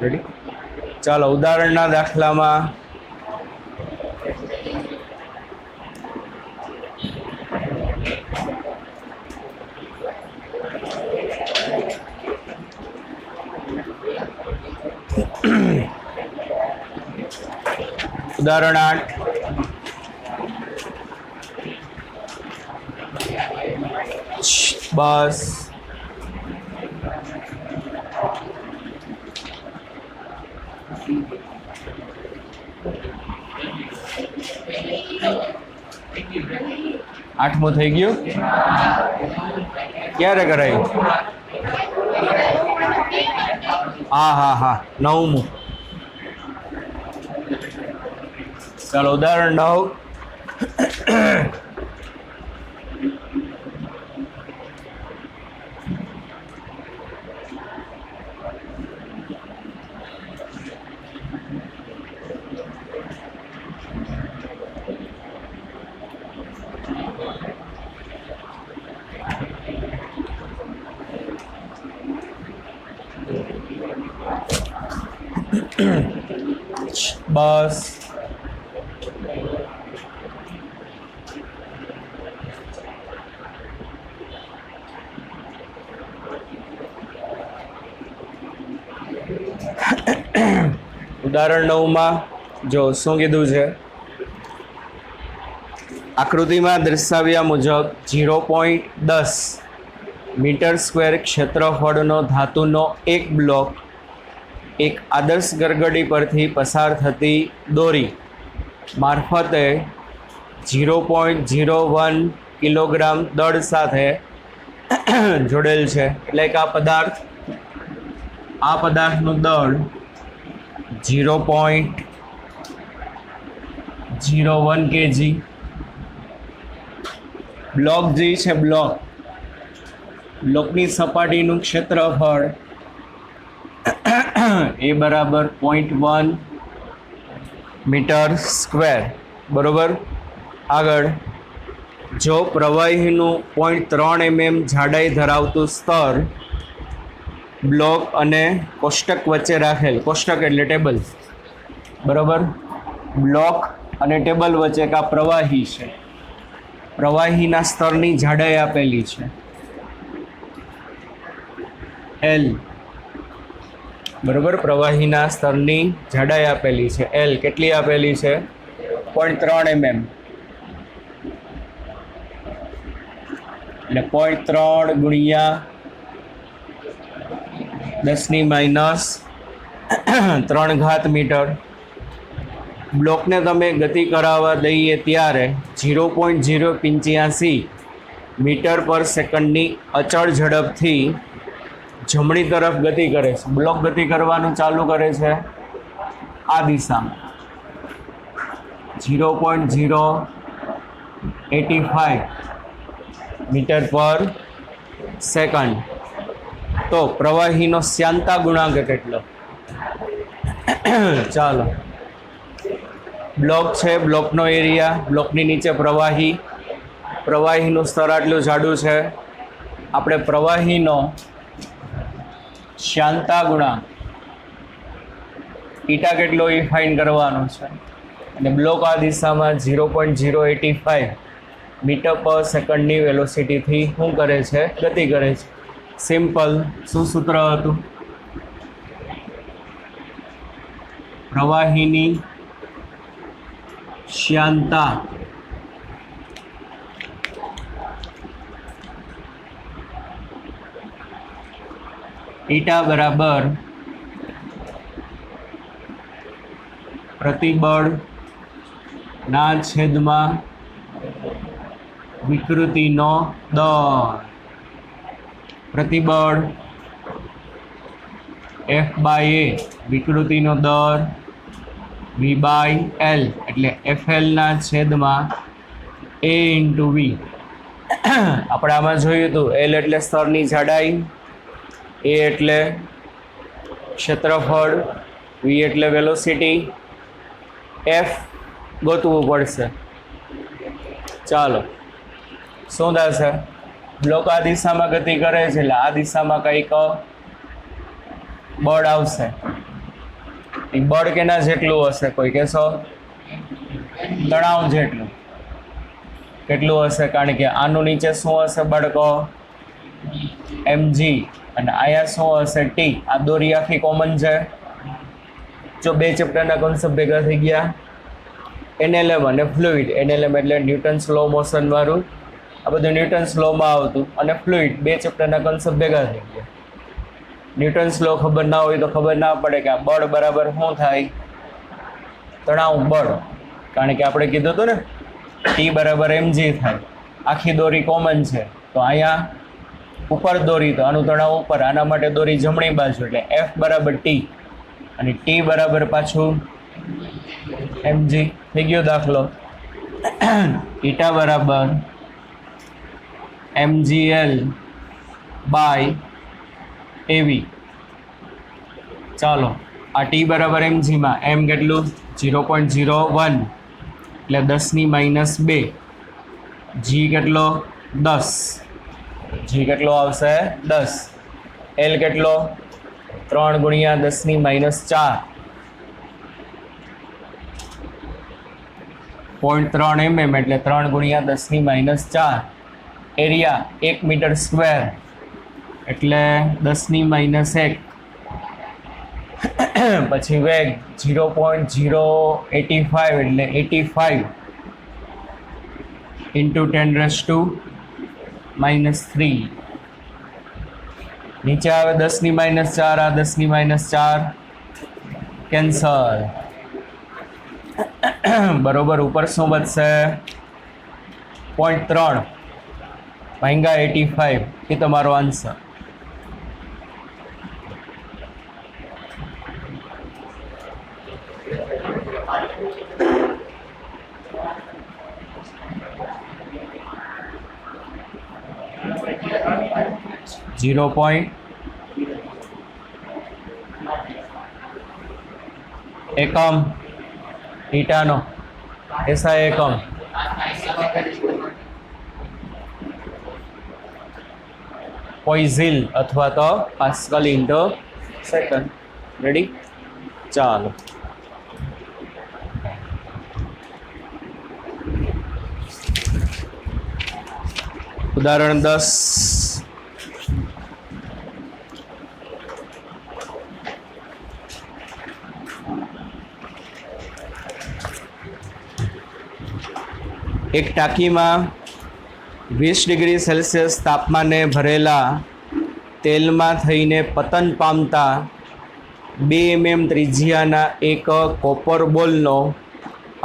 Ready? ચાલો ઉદાહરણના દાખલામાં ઉદાહરણ 8 બસ આઠમું થઈ ગયું. ક્યારે કરાયું? હા નવમું. ચાલો ઉદાહરણ 9. બસ ઉદાહરણ 9માં જો શું કીધું છે, આકૃતિમાં દર્શાવ્યા મુજબ 0.10 મીટર સ્ક્વેર ક્ષેત્રફળનો ધાતુનો એક બ્લોક એક આદર્શ ગરગડી પરથી પસાર થતી દોરી મારફતે 0.01 કિલોગ્રામ દળ સાથે જોડેલ છે. એટલે કે આ પદાર્થનું દળ 0.01 kg. બ્લોક જે છે બ્લોકની સપાટીનું ક્ષેત્રફળ એ બરાબર 0.1 મીટર સ્ક્વેર. બરોબર. આગળ જો પ્રવાહીનું 0.3 mm જાડાઈ ધરાવતું સ્તર બ્લોક અને કોષ્ટક વચ્ચે રાખેલ, કોષ્ટક એટલે ટેબલ, બરોબર, બ્લોક અને ટેબલ વચ્ચે એક આ પ્રવાહી છે, પ્રવાહીના સ્તરની જાડાઈ આપેલી છે L, બરોબર, પ્રવાહીના સ્તરની જાડાઈ આપેલી છે L. કેટલી આપેલી છે? 0.3 mm. એટલે 0.3 ગુણ્યા 10⁻³ મીટર. બ્લોકને તમે ગતિ કરાવવા દઈએ ત્યારે 0.085 મીટર પર સેકન્ડની અચળ ઝડપથી જમણી તરફ ગતિ કરે છે. બ્લોક ગતિ કરવાનું ચાલુ કરે છે આ દિશામાં 0.085 મીટર પર સેકન્ડ. તો પ્રવાહીનો શ્યાનતા ગુણાંક કેટલો? ચાલો, બ્લોક છે, બ્લોકનો એરિયા, બ્લોકની નીચે પ્રવાહીનું સ્તર આટલું જાડું છે. આપણે પ્રવાહીનો શ્યાનતા ગુણાંક ઈટા કેટલો એ ફાઇન્ડ કરવાનો છે. અને બ્લોક આ દિશામાં 0.085 મીટર પર સેકન્ડની વેલોસિટીથી શું કરે છે? ગતિ કરે છે. સિમ્પલ. શું સૂત્ર હતું? પ્રવાહીની શ્યાનતા ઈટા બરાબર પ્રતિબળ ના છેદમાં વિકૃતિનો દર. પ્રતિબળ F/A, વિકૃતિનો દર V/L, એટલે FL ના છેદમાં A × V. આપણે આમાં જોયું હતું L એટલે સ્તરની જાડાઈ, A એટલે ક્ષેત્રફળ, V એટલે વેલોસિટી, F ગોતવું પડશે. ચાલો, શું થશે? બ્લોક આ દિશામાં ગતિ કરે છે એટલે આ દિશામાં કંઈક બળ આવશે. એ બળ કેના જેટલું હશે કોઈ કહેશો? તણાવ જેટલું. કેટલું હશે? કારણ કે આનું નીચે શું હશે બળકો? mg, અને અહીંયા શું હશે? t. આ દોરી આખી કોમન છે. જો બે ચેપ્ટરના કોન્સેપ્ટ ભેગા થઈ ગયા. NLM અને ફ્લુઇડ. NLM એટલે ન્યૂટન સ્લો મોશન વાળું, આ બધું ન્યૂટન સ્લોમાં આવતું, અને ફ્લુઇડ બે ચેપ્ટરના કોન્સેપ્ટ ભેગા થઈ ગયા. ન્યૂટન સ્લો ખબર ના હોય તો ખબર ના પડે કે આ બળ બરાબર શું થાય? તણાવ બળ. કારણ કે આપણે કીધું હતું ને T બરાબર mg થાય. આખી દોરી કોમન છે તો અહીંયા ઉપર દોરી તો આનું તણાવ ઉપર, આના માટે દોરી જમણી બાજુ એટલે F બરાબર T અને T બરાબર પાછું mg. થઈ ગયો દાખલો. ઈટા બરાબર mgl બાય av. ચાલો આ T બરાબર mg માં m કેટલું? 0.01 એટલે 10⁻². g કેટલો? 10. g કેટલો આવશે? 10. l કેટલો? 3 ગુણ્યા 10⁻4. 0.3 mm એટલે 3 ગુણ્યા 10⁻4. એરિયા 1 મીટર સ્ક્વેર એટલે 10⁻1. પછી વેગ 0.085 એટલે 85 ઇન્ટુ 10⁻³ નીચે આવે 10⁻4. આ 10⁻4 કેન્સલ. બરોબર. ઉપર શું બચશે? 0.3 ભાગ્યા 85. એ તમારો આન્સર. એકમ ઈટાનો એસઆઈ એકમ પોઈઝિલ અથવા તો પાસ્કલ ઇન્ટુ સેકન્ડ. રેડી? ચાલો. ઉદાહરણ 10. એક ટાંકીમાં 20 ડિગ્રી સેલ્સિયસ તાપમાને ભરેલા તેલમાં થઈને પતન પામતા 2 mm ત્રિજ્યાના એક કોપર બોલનો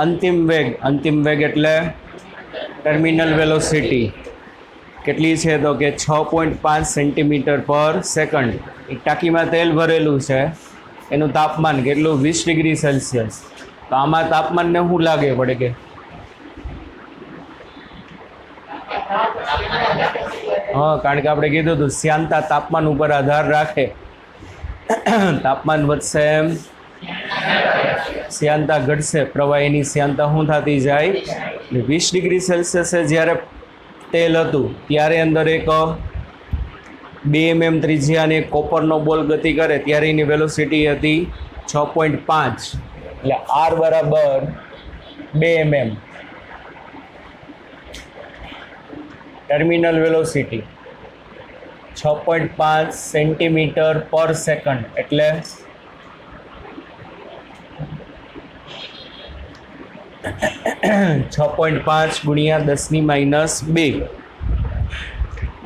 અંતિમ વેગ એટલે ટર્મિનલ વેલોસિટી કેટલી છે? તો કે 6.5 સેન્ટીમીટર પર સેકન્ડ. એક ટાંકીમાં તેલ ભરેલું છે, એનું તાપમાન કેટલું? 20 ડિગ્રી સેલ્સિયસ. તો આમાં તાપમાનને શું લાગે પડે કે? હા, કારણ કે આપણે કીધું હતું શ્યાનતા તાપમાન ઉપર આધાર રાખે. તાપમાન વધશે એમ શ્યાનતા ઘટશે. પ્રવાહીની શ્યાનતા શું થતી જાય? 20 ડિગ્રી સેલ્સિયસે જ્યારે તેલ હતું ત્યારે અંદર એક 2 mm ત્રિજ્યાને કોપરનો બોલ ગતિ કરે ત્યારે એની વેલોસિટી હતી 6.5 એટલે R બરાબર 2 mm. ટર્મિનલ વેલોસિટી 6.5 સેન્ટીમીટર પર સેકન્ડ એટલે 6.5 ગુણ્યા 10⁻².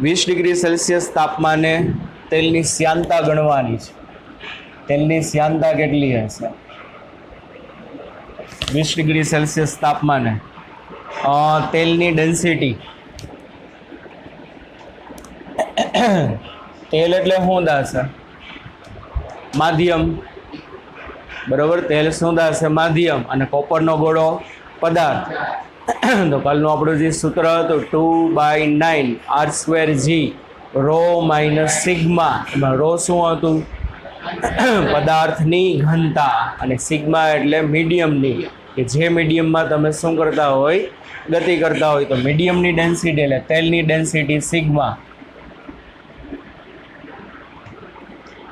20 ડિગ્રી સેલ્સિયસ તાપમાને તેલની શ્યાનતા ગણવાની છે. તેલની શ્યાનતા કેટલી હશે? 20 ડિગ્રી સેલ્સિયસ તાપમાને તેલની ડેન્સિટી. તેલ એટલે શું દાશે? માધ્યમ. બરોબર. તેલ શું દાશે? માધ્યમ. અને કોપરનો ગોળો પદાર્થ. તો કાલનું આપણું જે સૂત્ર હતું 2/9 R²G રો માઇનસ સિગ્મા. એમાં રો શું હતું? પદાર્થની ઘનતા, અને સિગ્મા એટલે મીડિયમની, કે જે મીડિયમમાં તમે શું કરતા હોય? ગતિ કરતા હોય. તો મીડિયમની ડેન્સિટી એટલે તેલની ડેન્સિટી સિગ્મા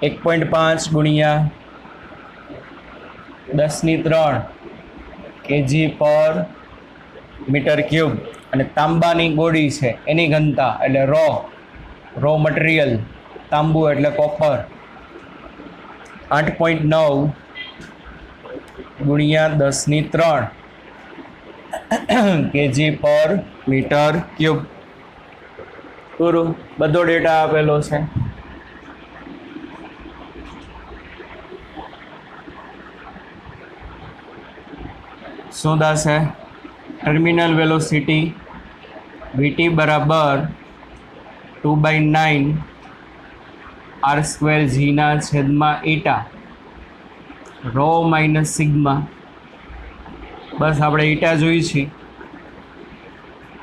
1.5 ગુણ્યા 10³ kg પર મીટર ક્યુબ અને તાંબાની ગોળી છે એની ઘનતા એટલે રો મટીરિયલ તાંબુ એટલે કોપર 8.9 ગુણ્યા 10³ kg પર મીટર ક્યુબ પૂરું બધો ડેટા આપેલો છે. શું થશે? ટર્મિનલ વેલોસિટી VT બરાબર 2/9 R² G ના છેદમાં ઈટા રો માઇનસ સિગ્મા. બસ આપણે ઈટા જોઈ છે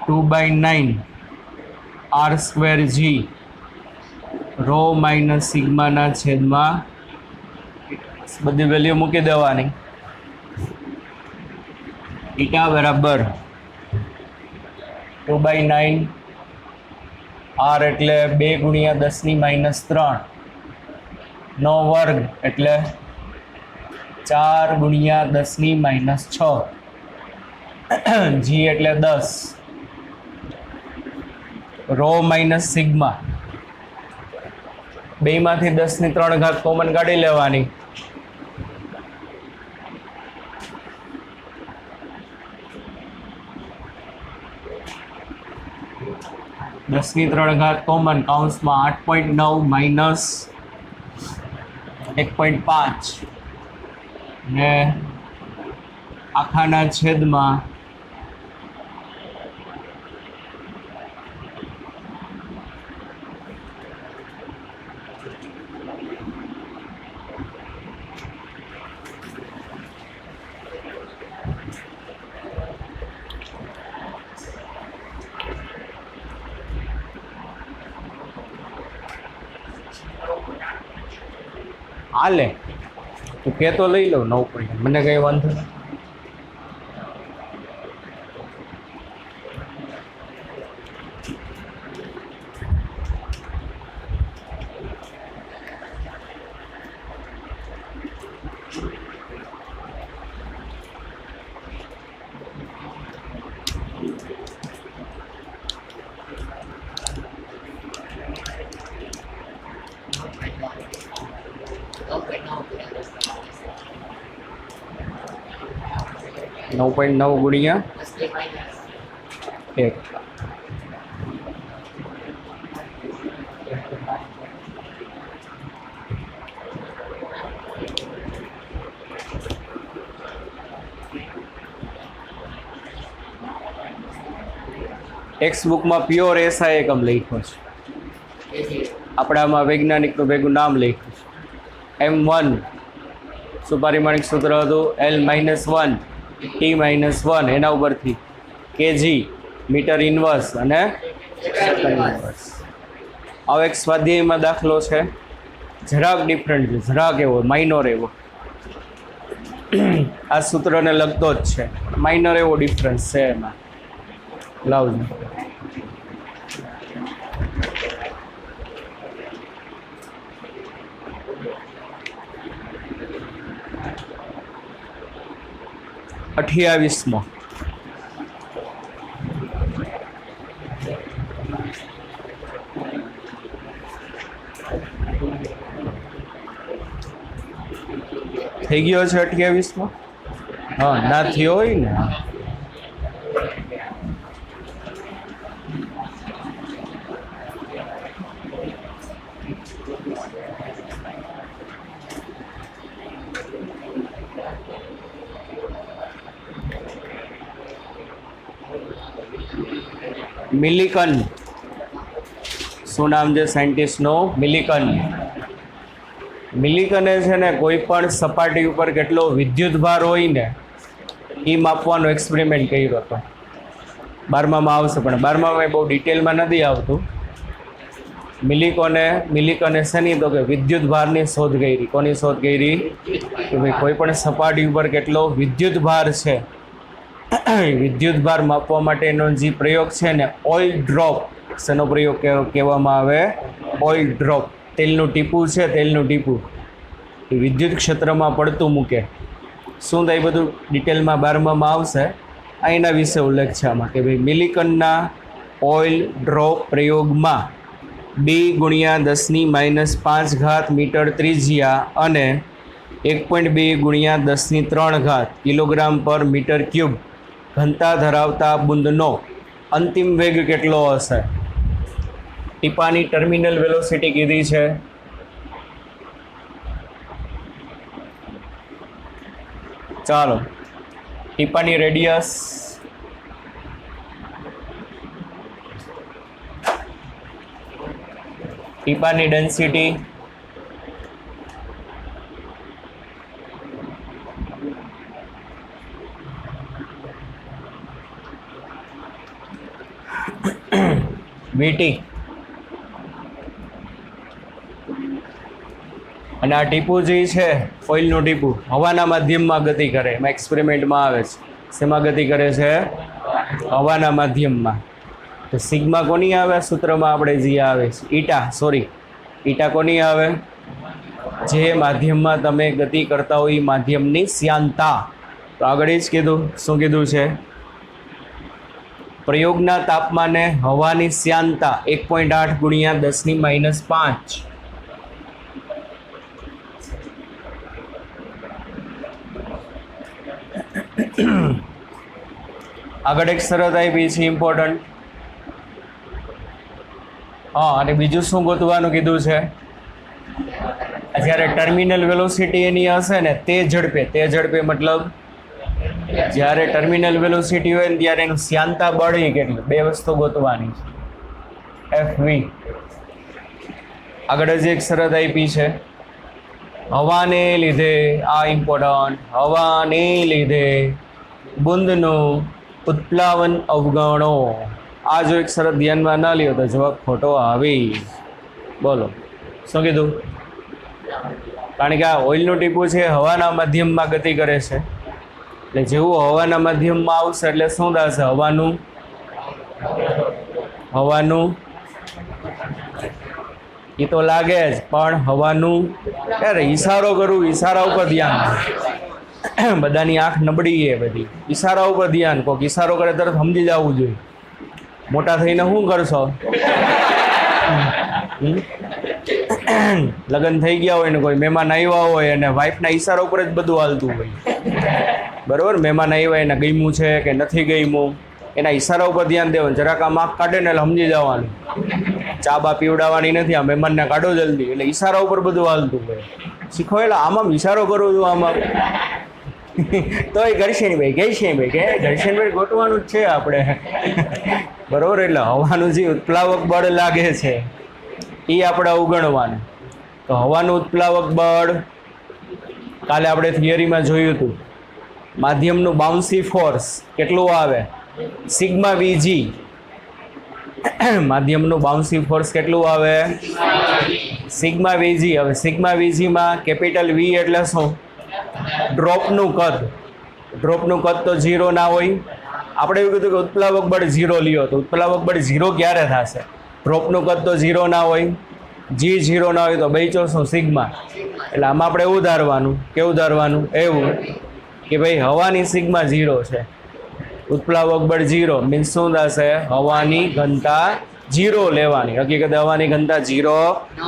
2/9 R² G રો માઇનસ સિગ્માના છેદમાં બધી વેલ્યુ મૂકી દેવાની. ઈટા બરાબર 2/9 R એટલે 2 ગુણ્યા 10⁻³ નો વર્ગ એટલે 4 ગુણ્યા 10⁻6 G એટલે 10 રો માઇનસ સિગ્મા બેમાંથી 10³ કોમન કાઢી લેવાની. 10³ કોમન કૌંસમાં 8.9 માઇનસ 1.5 ને આખાના છેદમાં હાલે તું કહેતો લઈ લો 9 મને કઈ વાંધો નહીં. નવ 9.9 ગુણ્યા 1 ટેક્સ્ટ બુકમાં પ્યોર એસઆઈ એકમ લખ્યો છે. આપણામાં વૈજ્ઞાનિકનું ભેગું નામ લખ્યું છે. M1 સુપરિમાણિક સૂત્ર હતું L-1 T-1 એના ઉપરથી kg મીટર ઇન્વર્સ અને સેકન્ડ ઇન્વર્સ. આવો એક સ્વાધ્યાયમાં દાખલો છે, જરાક ડિફરન્ટ છે, જરાક એવો માઇનોર એવો. આ સૂત્રને લગતો જ છે, માઇનોર એવો ડિફરન્સ છે એમાં. લાવજો. અઠ્યાવીસમો થઈ ગયો છે. 28મો હા ના થયો હોય ને. મિલિકન, શું નામ છે સાયન્ટિસ્ટનું? મિલિકન. મિલિકને છે ને કોઈ પણ સપાટી ઉપર કેટલો વિદ્યુત ભાર હોય ને એ માપવાનો એક્સપેરિમેન્ટ કર્યો હતો. 12મામાં આવશે પણ 12મામાં બહુ ડિટેલમાં નથી આવતું. મિલિકને શેની તો કે વિદ્યુત ભારની શોધ કરી. કોની શોધ કરી? કે ભાઈ કોઈ પણ સપાટી ઉપર કેટલો વિદ્યુત ભાર છે, વિદ્યુત ભાર માપવા માટેનો જે પ્રયોગ છે ને ઓઇલ ડ્રોપ. શેનો પ્રયોગ કહેવામાં આવે? Oil drop. તેલનું ટીપું છે, તેલનું ટીપું એ વિદ્યુત ક્ષેત્રમાં પડતું મૂકે શું થાય બધું ડિટેલમાં 12માં આવશે. આ એના વિશે ઉલ્લેખ છે આમાં કે ભાઈ મિલિકનના ઓઇલ ડ્રોપ પ્રયોગમાં 2 × 10⁻5 મીટર ત્રિજ્યા અને 1.2 × 10⁻³ કિલોગ્રામ પર મીટર ક્યુબ ઘનતા ધરાવતા બુંદનો અંતિમ વેગ કેટલો હશે? ટીપાની ટર્મિનલ વેલોસિટી કીધી છે. ચાલો, ટીપાની રેડિયસ, ટીપાની ડેન્સિટી, વીટી, અને આ ટીપું જે છે ઓઇલનું ટીપું હવાના માધ્યમમાં ગતિ કરે, એમાં એક્સપેરિમેન્ટમાં આવે છે. શેમાં ગતિ કરે છે? હવાના માધ્યમમાં. તો સિગ્મા કોની આવે સૂત્રમાં? આપણે જે આવે છે ઈટા, સોરી ઈટા કોની આવે? જે માધ્યમમાં તમે ગતિ કરતા હોય એ માધ્યમની શ્યાનતા. તો આગળ જ કીધું, શું કીધું છે? પ્રયોગના તાપમાને હવાની શ્યાનતા 1.8 × 10⁻5. આગળ એક શરત આપી છે ઇમ્પોર્ટન્ટ. હા, અને બીજું શું ગોતવાનું કીધું છે? જ્યારે ટર્મિનલ વેલોસિટી એની હશે ને તે ઝડપે મતલબ જ્યારે ટર્મિનલ વેલોસિટી હોય ને ત્યારે એનું શ્યાનતા બળ કેટલું, બે વસ્તુ ગોતવાની છે. FV. આગળ જ એક શરત આપી છે, હવાને લીધે, આ ઇમ્પોર્ટન્ટ, હવાને લીધે બુંદનું ઉત્પ્લાવન અવગણો. આ જો એક શરત ધ્યાનમાં ના લ્યો તો જવાબ ખોટો આવી. બોલો શું કીધું? કારણ કે આ ઓઇલનું ટીપું છે હવાના માધ્યમમાં ગતિ કરે છે, એટલે જેવું હવાના માધ્યમમાં આવશે એટલે શું થશે? હવાનું એ તો લાગે જ, પણ હવાનું યાર ઈશારો કરું, ઈશારા ઉપર ધ્યાન. બધાની આંખ નબળી છે બધી, ઈશારા ઉપર ધ્યાન. કોઈક ઈશારો કરે તરત સમજી જવું જોઈએ. મોટા થઈને શું કરશો? લગ્ન થઈ ગયા હોય ને કોઈ મહેમાન આવ્યા હોય અને વાઈફના ઈશારા ઉપર જ બધું હાલતું હોય, બરોબર? મહેમાન આવ્યા એને ગમ્યું છે કે નથી ગમ્યું, એના ઈશારા ઉપર ધ્યાન દેવાનું. જરાક આમ આંખ કાઢે ને એટલે સમજી જવાનું ચા બા પીવડાવવાની નથી, આ મહેમાનને કાઢો જલ્દી, એટલે ઈશારા ઉપર બધું હાલતું હોય. શીખો એટલે આમ ઈશારો કરું છું આમાં તોય ઘર્ષણભાઈ ઘર્ષણભાઈ ગોતવાનું જ છે આપણે, બરોબર? એટલે હવાનું જે ઉત્પ્લાવક બળ લાગે છે એ આપણે અવગણવાનું. તો હવાનું ઉત્પ્લાવક બળ કાલે આપણે થિયરીમાં જોયું હતું, માધ્યમનું બાઉન્સી ફોર્સ કેટલું આવે? Sigma V G. માધ્યમનું બાઉન્સી ફોર્સ કેટલું આવે? Sigma V G. હવે સિગ્મા વીજીમાં કેપિટલ વી એટલે શું? ડ્રોપનું કદ. ડ્રોપનું કદ તો 0 ના હોય. આપણે એવું કીધું કે ઉત્પ્લાવક બળ 0 લ્યો, તો ઉત્પ્લાવક બળ 0 ક્યારે થશે? ડ્રોપનું કદ તો 0 ના હોય, જી 0 ના હોય તો બચ્યો શું? સિગ્મા. એટલે આમાં આપણે એવું ધારવાનું, કેવું ધારવાનું? એવું કે ભાઈ હવાની સિગ્મા 0 છે, ઉત્પ્લાવક બળ 0 મીન્સ શું થશે? હવાની ઘનતા 0 લેવાની. હકીકતે હવાની ઘનતા 0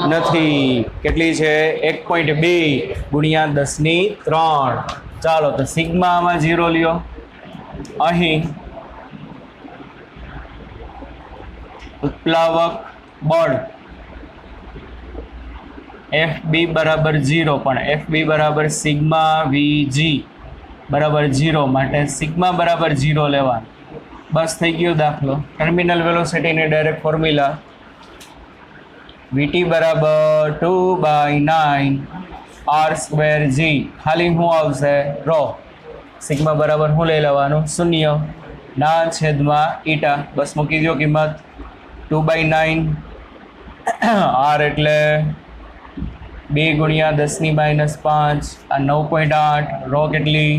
નથી. કેટલી છે? 1.2 × 10⁻3. ચાલો, તો સિગ્મા આમાં 0 લ્યો. અહીં ઉત્પ્લાવક બળ FB બરાબર 0, પણ FB બરાબર સિગ્મા VG બરાબર 0 માટે સિગ્મા બરાબર 0 લેવાનું. બસ થઈ ગયો દાખલો. ટર્મિનલ વેલોસિટીની ડાયરેક્ટ ફોર્મ્યુલા VT બરાબર 2/9 R²G. ખાલી શું આવશે? રો. સિગ્મા બરાબર શું લઈ લેવાનું? 0 ના છેદમાં ઈટા. બસ મૂકી દો કિંમત 2/9 R એટલે 2 × 10⁻5. આ 9.8. રો કેટલી?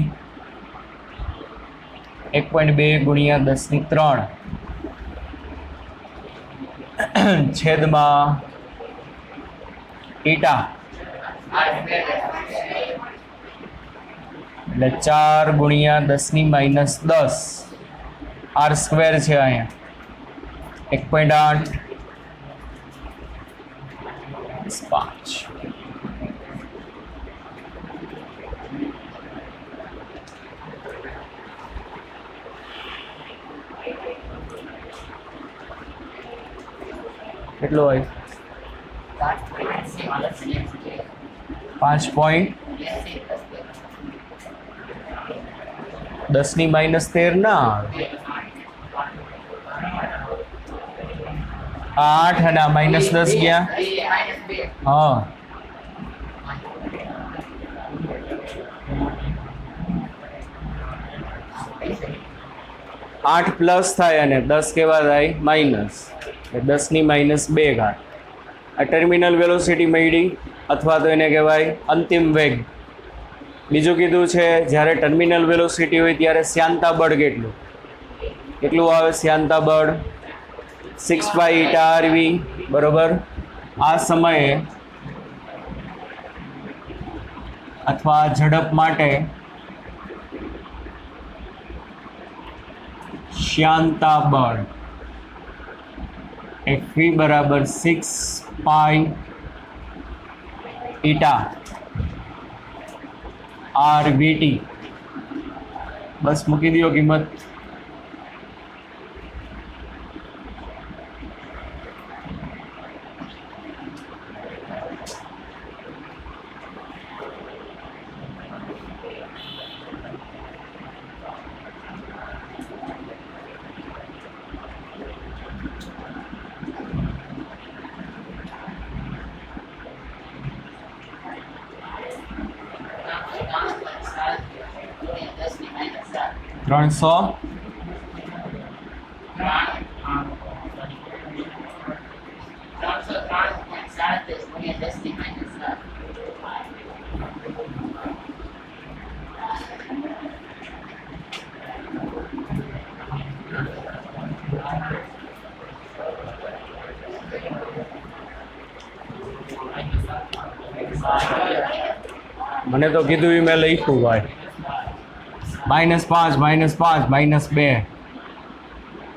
1.2 × 10⁻3 છેદમાં ઈટા. એટલે 4 ગુણ્યા 10⁻10 આર સ્ક્વેર છે અહીંયા 1.8 5 કેટલો હોય 5.10⁻13 ના આવે 8 અને -10 ગયા હા 8 પ્લસ થાય અને 10 કેવા થાય માઇનસ 10⁻2 ઘાત આ ટર્મિનલ વેલોસિટી મળી અથવા તો એને કહેવાય અંતિમ વેગ બીજું કીધું છે જ્યારે ટર્મિનલ વેલોસિટી હોય ત્યારે શ્યાનતા બળ કેટલું આવે શ્યાનતા બળ 6π ρv બરોબર આ સમયે અથવા ઝડપ માટે શ્યાનતા બળ Fv બરાબર 6π ρvt બસ મૂકી દો કિંમત ત્રણસો મને તો કીધું એ મેં લખ્યું ભાઈ -5 -2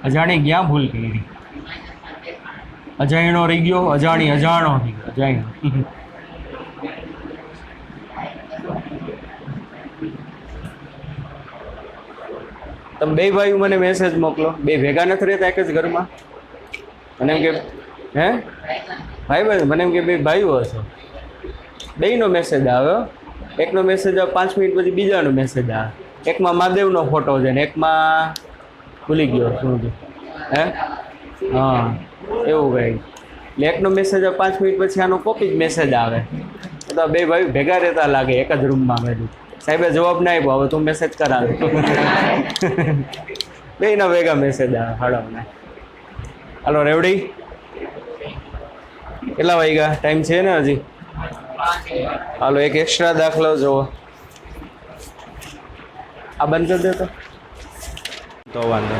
અજાણી ક્યાં ભૂલ કરી અજાણ્યો રહી ગયો અજાણો થઈ ગયો અજાણ્યો તમે બે ભાઈ મને મેસેજ મોકલો બે ભેગા નથી રહેતા એક જ ઘરમાં મને એમ કે હે ભાઈ મને એમ કે બે ભાઈઓ હશો બેયનો મેસેજ આવ્યો એકનો મેસેજ આવે 5 મિનિટ પછી બીજાનો મેસેજ આવે એકમાં મહાદેવનો ફોટો છે ને એકમાં ભૂલી ગયો શું છે હે હા એવું કંઈ એટલે એકનો મેસેજ આવે 5 મિનિટ પછી આનો કોપી જ મેસેજ આવે તો બે ભાઈ ભેગા રહેતા લાગે એક જ રૂમમાં મેં સાહેબે જવાબ ના આપ્યો હવે તું મેસેજ કરાવે બેયના ભેગા મેસેજ આવે હાડવને હાલો રેવડી કેટલા વાગ્યા ટાઈમ છે ને હજી હાલો એક એક્સ્ટ્રા દાખલો જોવો આ બંધ કરી દેતો તો વાંધો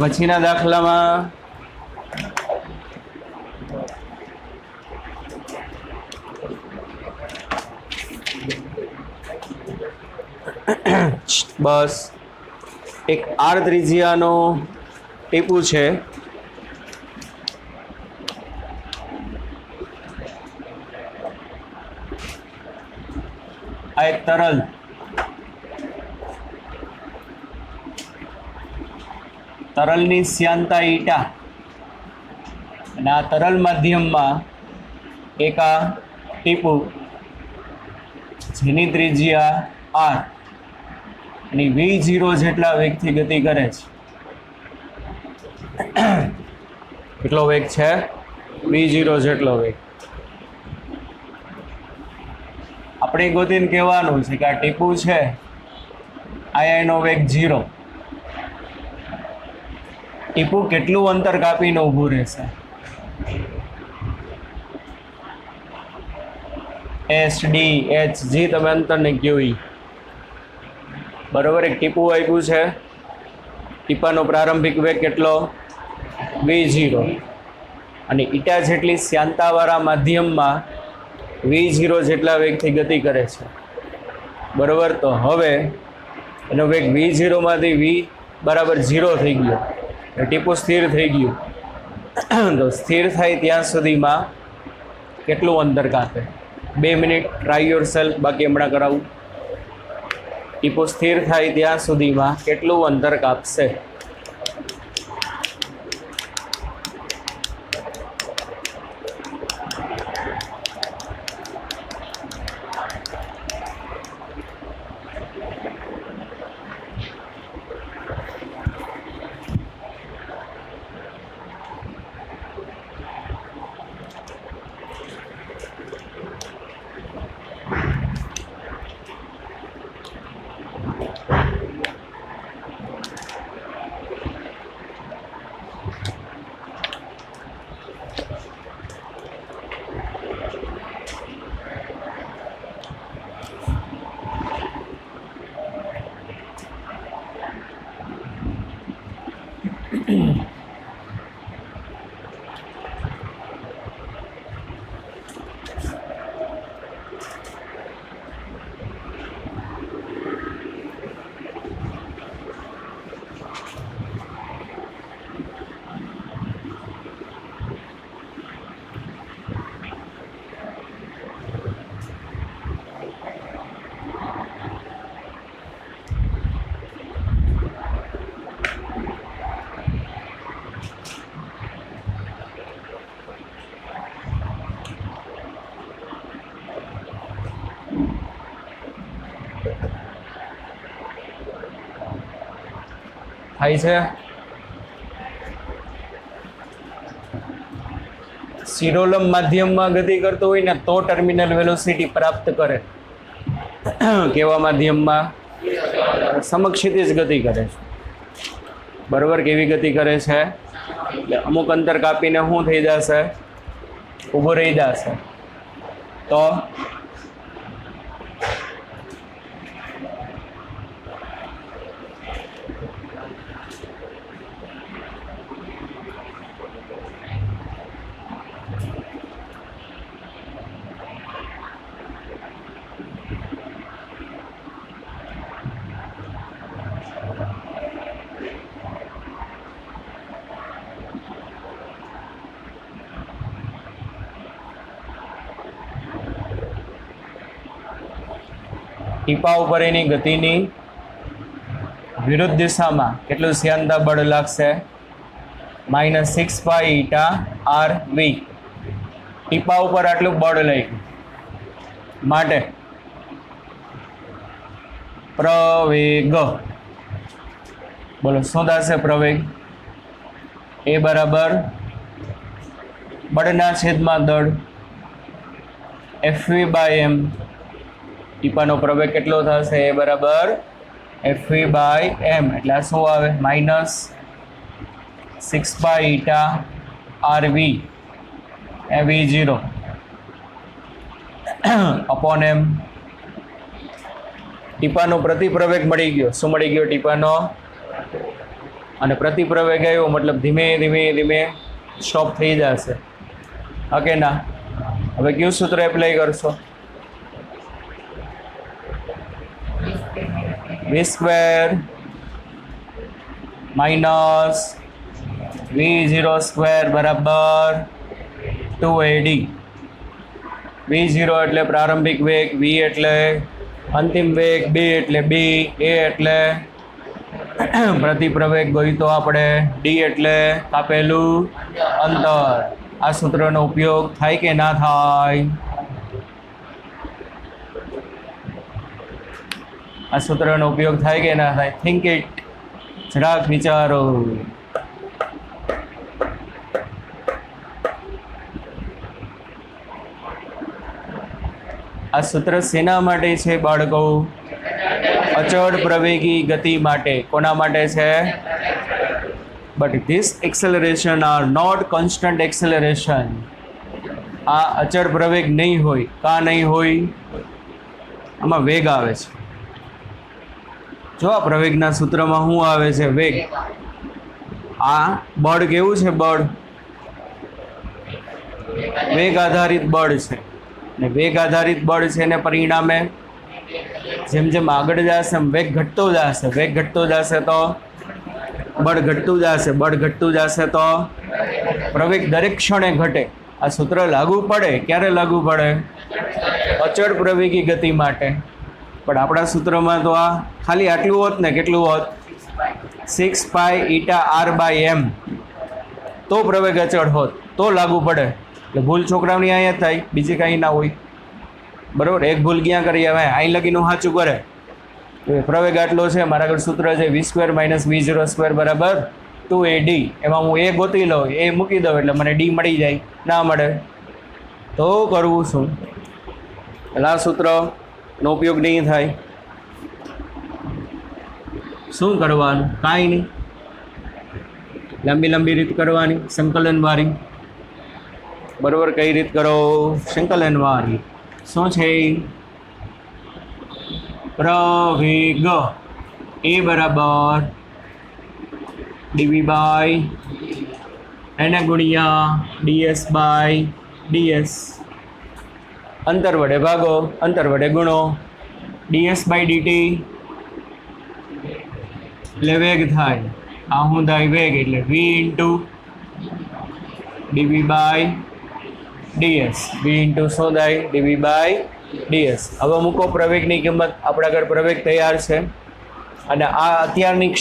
પછીના દાખલામાં બસ એક આર ત્રિજ્યાનો ટીપું છે આ એક તરલની શ્યાનતા ઈટા અને આ તરલ માધ્યમમાં એક આ ટીપું જેની ત્રિજ્યા આર અને v0 જેટલા વેગથી ગતિ કરે છે કેટલો વેગ છે v0 જેટલો વેગ આપણે ગોતીને કહેવાનું છે કે આ ટીપું છે આનો વેગ 0 ટીપું કેટલું અંતર કાપીને ઊભું રહેશે એસ ડી એચ જી તમે અંતરને કયો બરોબર એક ટીપું આપ્યું છે ટીપાનો પ્રારંભિક વેગ કેટલો? v0 અને ઈટા જેટલી શ્યાંતાવાળા માધ્યમમાં v0 જેટલા વેગથી ગતિ કરે છે, બરાબર. તો હવે એનો વેગ v0 માંથી v બરાબર 0 થઈ ગયો, ટીપું સ્થિર થઈ ગયું. તો સ્થિર થાય ત્યાં સુધીમાં કેટલું અંતર કાપે? 2 મિનિટ, ટ્રાય યોર સેલ્ફ. બાકી હમણાં કરાવું. ટીપું સ્થિર થાય ત્યાં સુધીમાં કેટલું અંતર કાપશે? થાય છે? શિરોલંબ માધ્યમમાં ગતિ કરતો હોય ને તો ટર્મિનલ વેલોસિટી પ્રાપ્ત કરે. કેવા માધ્યમમાં? સમક્ષિતિજ ગતિ કરે છે, બરોબર. કેવી ગતિ કરે છે? એટલે અમુક અંતર કાપીને શું થઈ જશે? ઊભો રહી જશે. તો ટીપા ઉપર એની ગતિની વિરુદ્ધ દિશામાં કેટલું શ્યાનતા બળ લાગશે? -6 પાઈ ઈટા આર વી. ટીપા ઉપર આટલું બળ લાગ્યું માટે પ્રવેગ, બોલો શું થશે પ્રવેગ? એ બરાબર બળના છેદમાં દળ FV/m. ટીપાનો પ્રવેગ કેટલો થશે? એ બરાબર FV/m. એટલે આ શું આવે? -6 pi eta RV V0 upon m. ટીપાનો પ્રતિપ્રવેગ મળી ગયો. શું મળી ગયો? ટીપાનો. અને પ્રતિપ્રવેગ આવ્યો મતલબ ધીમે ધીમે ધીમે સ્ટોપ થઈ જશે. ઓકે ના? હવે કયું સૂત્ર એપ્લાય કરશો? v² માઇનસ v0² બરાબર 2AD. v0 એટલે પ્રારંભિક વેગ, v એટલે અંતિમ વેગ, b એટલે b, a એટલે પ્રતિપ્રવેગ ગોઈતો આપણે, d એટલે કાપેલું અંતર. આ સૂત્રનો ઉપયોગ થાય કે ના થાય? આ સૂત્રનો ઉપયોગ થાય કે ના થાય? થિંક ઇટ, જરાક વિચારો. આ સૂત્ર શેના માટે છે બાળકો? અચળ પ્રવેગી ગતિ માટે. કોના માટે છે? But this acceleration are not constant acceleration. આ અચળ પ્રવેગ નહીં હોય. કાં નહીં હોય? આમાં વેગ આવે છે. જો આ પ્રવેગના સૂત્રમાં શું આવે છે? વેગ. આ બળ કેવું છે? બળ વેગ આધારિત બળ છે, ને વેગ આધારિત બળ છે ને પરિણામે જેમ જેમ આગળ જશે એમ વેગ ઘટતો જશે, વેગ ઘટતો જશે તો બળ ઘટતું જશે, બળ ઘટતું જશે તો પ્રવેગ દરેક ક્ષણે ઘટે. આ સૂત્ર લાગુ પડે ક્યારે લાગુ પડે? અચળ પ્રવેગી ગતિ માટે. પણ આપણા સૂત્રમાં તો આ ખાલી આટલું હોત ને, કેટલું હોત? 6 પાઈ ઈટા આર બાય એમ, તો પ્રવેગ અચળ હોત, તો લાગુ પડે. એટલે ભૂલ છોકરાઓની અહીંયા થાય, બીજી કાંઈ ના હોય. બરાબર, એક ભૂલ ક્યાં કરી? હવે અહીં લગીનું સાચું કરે. પ્રવેગ આટલો છે, મારા આગળ સૂત્ર છે v² - v0² બરાબર 2ad. એમાં હું એ ગોતી લઉં, એ મૂકી દઉં એટલે મને ડી મળી જાય. ના મળે તો કરવું શું? એટલે આ સૂત્રનો ઉપયોગ નહીં થાય. શું કરવાનું? કાંઈ નહીં, લાંબી લાંબી રીત કરવાની, સંકલનવાળી. બરાબર, કઈ રીત કરો? સંકલનવાળી. શું છે? પ્રવેગ એ બરાબર dv બાય એને ગુણ્યા ds બાય ds. અંતર વડે ભાગો, અંતર વડે ગુણો. ds બાય dt એટલે વેગ થાય. આ શું થાય? વેગ એટલે v into dv by ds. v into શું થાય? dv by ds. હવે મૂકો પ્રવેગની કિંમત. આપણા ઘર પ્રવેગ તૈયાર છે, અને આ અત્યારની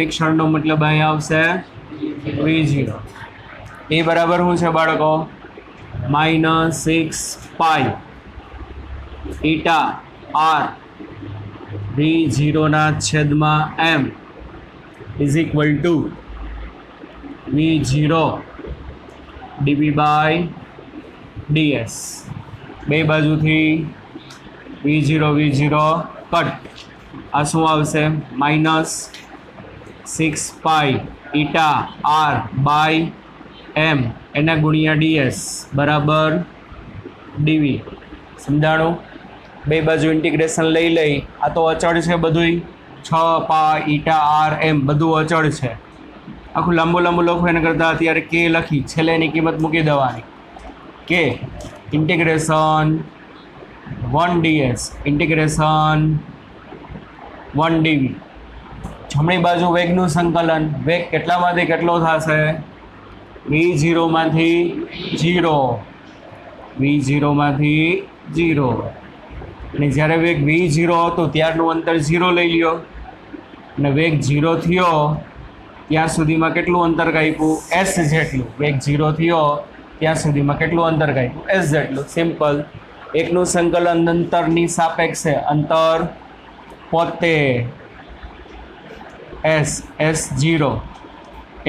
ક્ષણનો મતલબ અહીં આવશે v0. એ બરાબર શું છે બાળકો? -6 પાઈ ઈટા આર v0 ના છેદમાં m is equal to v0 dv by ds. બે બાજુથી v0 કટ. આ શું આવશે? -6 pi eta r by m એના ગુણ્યા ds બરાબર dv. સમજાણું? બે બાજુ ઇન્ટિગ્રેશન લઈ. આ તો અચળ છે બધુંય. 6 પાઈ ઈટા આર એમ બધું અચળ છે. આખું લાંબુ લખવું એના કરતાં અત્યારે કે લખી છેલ્લે એની કિંમત મૂકી દેવાની. કે ઇન્ટિગ્રેશન 1ds ઇન્ટિગ્રેશન 1dv. જમણી બાજુ વેગનું સંકલન. વેગ કેટલામાંથી કેટલો થશે? v0 માંથી 0, v0 માંથી 0. અને જ્યારે વેગ v0 હતો ત્યારનું અંતર 0 લઈ લ્યો, અને વેગ 0 થયો ત્યાં સુધીમાં કેટલું અંતર કાપ્યું? s જેટલું. વેગ 0 થયો ત્યાં સુધીમાં કેટલું અંતર કાપ્યું? s જેટલું. સિમ્પલ. એકનું સંકલન અંતરની સાપેક્ષે, અંતર પોતે s0.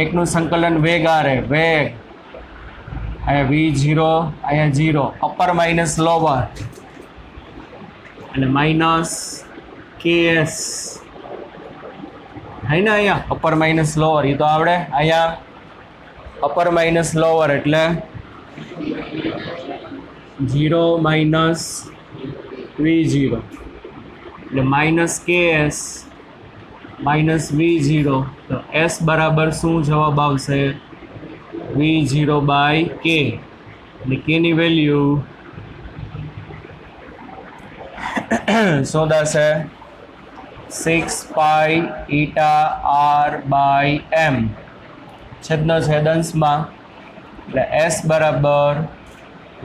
એકનું સંકલન વેગ આરે, વેગ અહીંયા v0 અહીંયા 0, અપર માઇનસ લોવર અને માઇનસ ks. હે ને અહીંયા અપર માઇનસ લોવર, એ તો આવડે. અહીંયા અપર માઇનસ લોવર એટલે 0 માઇનસ v0 એટલે માઇનસ ks માઇનસ v0. તો s બરાબર શું જવાબ આવશે? v0 by k. એટલે k ની વેલ્યુ શું થશે? 6 pi eta r by m છેદનો છેદંશમાં. એટલે s બરાબર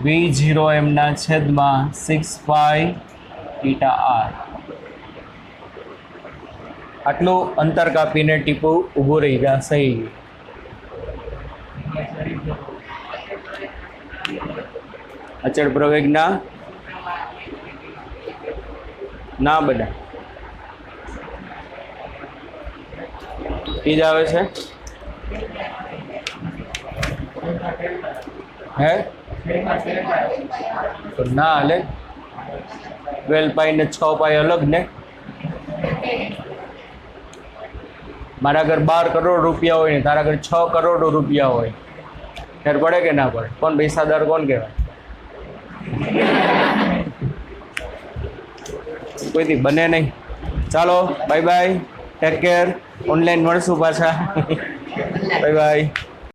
v0 એમના છેદમાં 6 પાઈ ઈટા આર. આટલું અંતર કાપીને ટીપું ઊભું રહી જશે. અચળ પ્રવેગના ના બધા એ જ આવે છે. હે તો ના હાલે. 12 પાઈ ને 6 પાઈ અલગ ને. મારા ઘર 12 કરોડ રૂપિયા હોય ને તારા ઘર 6 કરોડ રૂપિયા હોય, ફેર પડે કે ના પડે? કોણ પૈસાદાર કોણ કહેવાય? કોઈથી બને નહીં. ચાલો bye bye, take care. Online મળશું પાછા. Bye bye.